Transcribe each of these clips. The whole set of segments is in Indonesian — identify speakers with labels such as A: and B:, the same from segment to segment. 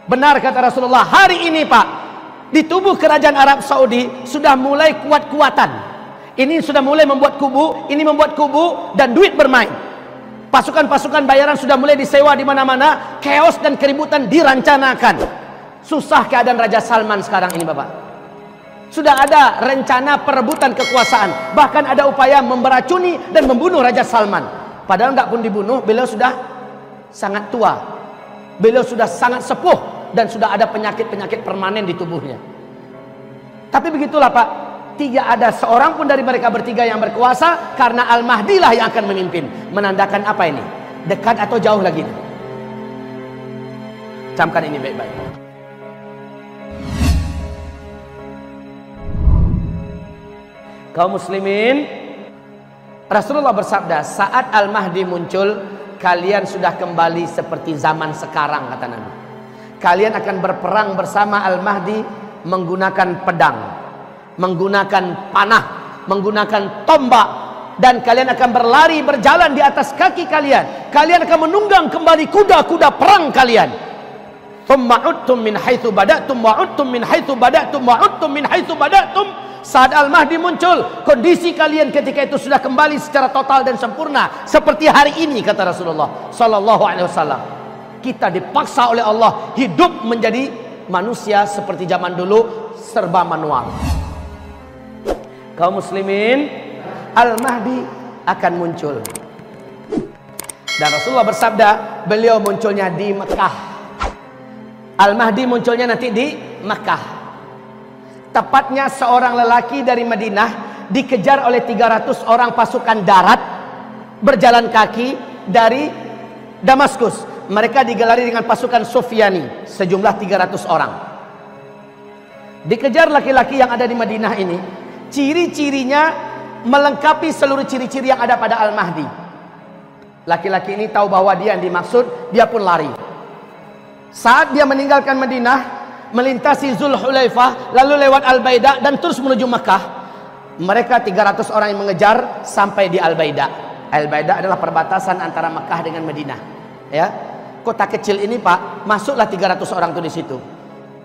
A: Benar kata Rasulullah, hari ini Pak, di tubuh kerajaan Arab Saudi sudah mulai kuat-kuatan. Ini sudah mulai membuat kubu, ini membuat kubu, dan duit bermain. Pasukan-pasukan bayaran sudah mulai disewa di mana-mana, chaos dan keributan dirancanakan. Susah keadaan Raja Salman sekarang ini Bapak. Sudah ada rencana perebutan kekuasaan, bahkan ada upaya memberacuni dan membunuh Raja Salman. Padahal nggak pun dibunuh, beliau sudah sangat tua, beliau sudah sangat sepuh, dan sudah ada penyakit-penyakit permanen di tubuhnya. Tapi begitulah Pak, tidak ada seorang pun dari mereka bertiga yang berkuasa, karena Al-Mahdi lah yang akan memimpin. Menandakan apa ini? Dekat atau jauh lagi? Camkan ini baik-baik. Kaum muslimin, Rasulullah bersabda, saat Al-Mahdi muncul, kalian sudah kembali seperti zaman sekarang, kata Nabi. Kalian akan berperang bersama Al-Mahdi menggunakan pedang, menggunakan panah, menggunakan tombak, dan kalian akan berlari berjalan di atas kaki kalian. Kalian akan menunggang kembali kuda-kuda perang kalian. Thumma udtum min haitsu bada'tum wa udtum min haitsu bada'tum wa udtum min haitsu bada'tum. Saat Al-Mahdi muncul, kondisi kalian ketika itu sudah kembali secara total dan sempurna seperti hari ini, kata Rasulullah sallallahu alaihi wasallam. Kita dipaksa oleh Allah hidup menjadi manusia seperti zaman dulu, serba manual. Kaum muslimin, Al-Mahdi akan muncul. Dan Rasulullah bersabda, beliau munculnya di Mekah. Al-Mahdi munculnya nanti di Mekah. Tepatnya seorang lelaki dari Madinah dikejar oleh 300 orang pasukan darat berjalan kaki dari Damaskus. Mereka digelari dengan pasukan Sufyani, sejumlah 300 orang. Dikejar laki-laki yang ada di Madinah ini. Ciri-cirinya melengkapi seluruh ciri-ciri yang ada pada Al-Mahdi. Laki-laki ini tahu bahwa dia yang dimaksud, dia pun lari. Saat dia meninggalkan Madinah, melintasi Zulhulaifah, lalu lewat Al-Baida dan terus menuju Makkah, mereka 300 orang yang mengejar sampai di Al-Baida. Al-Baida adalah perbatasan antara Makkah dengan Madinah. Ya, kota kecil ini Pak, masuklah 300 orang itu di situ.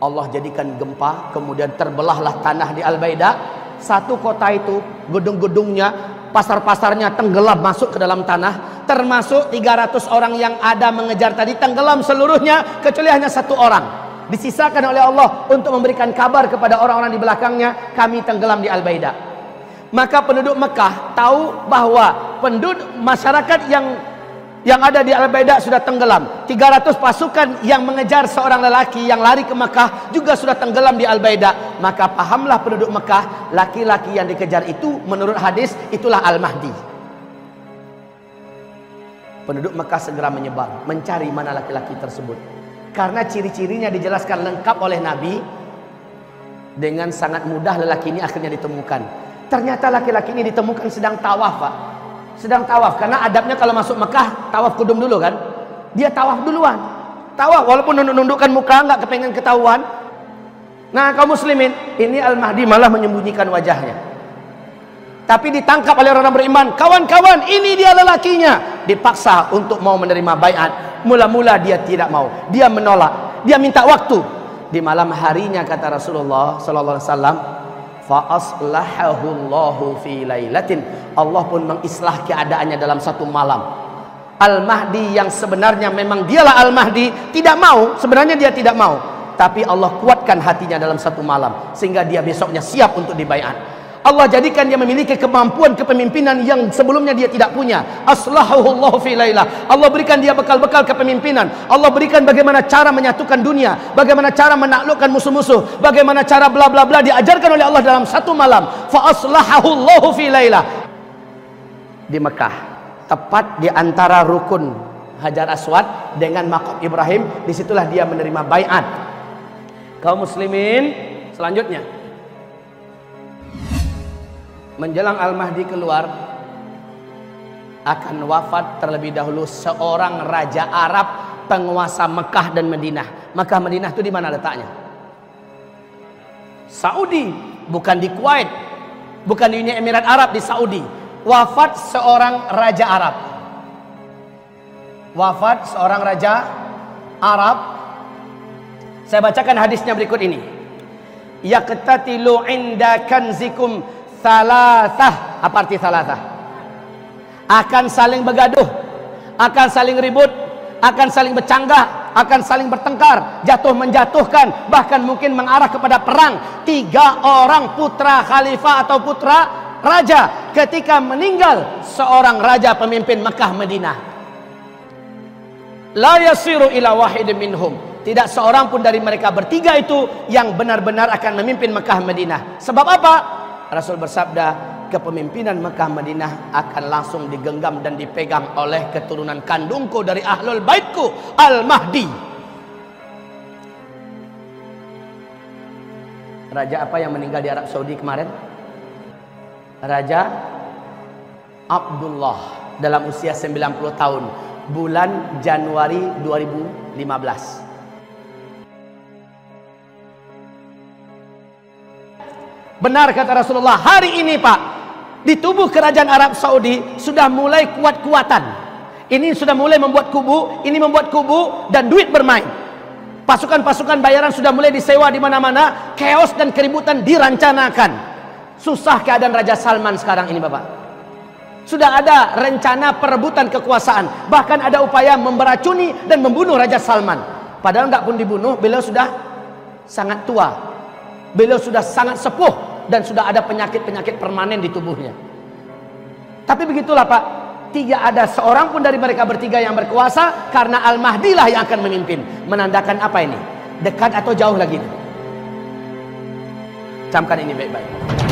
A: Allah jadikan gempa, kemudian terbelahlah tanah di Al-Baida. Satu kota itu, gedung-gedungnya, pasar-pasarnya tenggelam masuk ke dalam tanah. Termasuk 300 orang yang ada mengejar tadi tenggelam seluruhnya, kecuali hanya satu orang disisakan oleh Allah untuk memberikan kabar kepada orang-orang di belakangnya, kami tenggelam di Al-Baida. Maka penduduk Mekah tahu bahwa penduduk masyarakat yang ada di Al-Baida sudah tenggelam. 300 pasukan yang mengejar seorang lelaki yang lari ke Mekah juga sudah tenggelam di Al-Baida. Maka pahamlah penduduk Mekah, laki-laki yang dikejar itu menurut hadis itulah Al-Mahdi. Penduduk Mekah segera menyebar mencari mana laki-laki tersebut. Karena ciri-cirinya dijelaskan lengkap oleh Nabi, dengan sangat mudah lelaki ini akhirnya ditemukan. Ternyata laki-laki ini ditemukan sedang tawaf Pak. Sedang tawaf, karena adabnya kalau masuk Mekah tawaf kudum dulu kan. Dia tawaf duluan. Tawaf walaupun nundukkan muka, nggak kepengen ketahuan. Nah kaum muslimin, ini Al-Mahdi malah menyembunyikan wajahnya. Tapi ditangkap oleh orang beriman. Kawan-kawan, ini dia lelakinya. Dipaksa untuk mau menerima baiat. Mula-mula dia tidak mau, dia menolak, dia minta waktu. Di malam harinya kata Rasulullah sallallahu alaihi wasallam, fa aslahahu Allahu fi lailatin. Allah pun mengislah keadaannya dalam satu malam. Al-Mahdi yang sebenarnya memang dialah Al-Mahdi tidak mau, sebenarnya dia tidak mau, tapi Allah kuatkan hatinya dalam satu malam sehingga dia besoknya siap untuk dibaiat. Allah jadikan dia memiliki kemampuan kepemimpinan yang sebelumnya dia tidak punya. Aslahahu Allah fi lailah. Allah berikan dia bekal-bekal kepemimpinan. Allah berikan bagaimana cara menyatukan dunia, bagaimana cara menaklukkan musuh-musuh, bagaimana cara bla bla bla diajarkan oleh Allah dalam satu malam. Fa aslahahu Allah fi lailah. Di Mekah, tepat di antara rukun Hajar Aswad dengan Maqam Ibrahim, disitulah dia menerima baiat. Kaum muslimin, selanjutnya menjelang Al-Mahdi keluar, akan wafat terlebih dahulu seorang raja Arab penguasa Mekah dan Madinah. Mekah Madinah itu di mana letaknya? Saudi, bukan di Kuwait, bukan di Uni Emirat Arab, di Saudi. Wafat seorang raja Arab. Wafat seorang raja Arab Saya bacakan hadisnya berikut ini. Yaqtatilu inda kanzikum thalathah. Apa arti thalathah? Akan saling bergaduh, akan saling ribut, akan saling bercanggah, akan saling bertengkar, jatuh menjatuhkan, bahkan mungkin mengarah kepada perang. 3 orang putra khalifah atau putra raja ketika meninggal seorang raja pemimpin Mekah Madinah. La yasiru ila wahidin minhum. Tidak seorang pun dari mereka bertiga itu yang benar-benar akan memimpin Mekah Madinah. Sebab apa? Rasul bersabda, kepemimpinan Mekah Madinah akan langsung digenggam dan dipegang oleh keturunan kandungku dari ahlul baitku, Al-Mahdi. Raja apa yang meninggal di Arab Saudi kemarin? Raja Abdullah dalam usia 90 tahun, bulan Januari 2015. Benar kata Rasulullah, hari ini Pak, di tubuh kerajaan Arab Saudi sudah mulai kuat-kuatan. Ini sudah mulai membuat kubu, ini membuat kubu, dan duit bermain. Pasukan-pasukan bayaran sudah mulai disewa di mana-mana, chaos dan keributan dirancanakan. Susah keadaan Raja Salman sekarang ini Bapak. Sudah ada rencana perebutan kekuasaan, bahkan ada upaya memberacuni dan membunuh Raja Salman. Padahal nggak pun dibunuh, beliau sudah sangat tua. Beliau sudah sangat sepuh dan sudah ada penyakit-penyakit permanen di tubuhnya. Tapi begitulah Pak, tidak ada seorang pun dari mereka bertiga yang berkuasa, karena Al-Mahdi lah yang akan memimpin. Menandakan apa ini? Dekat atau jauh lagi? Camkan ini baik-baik.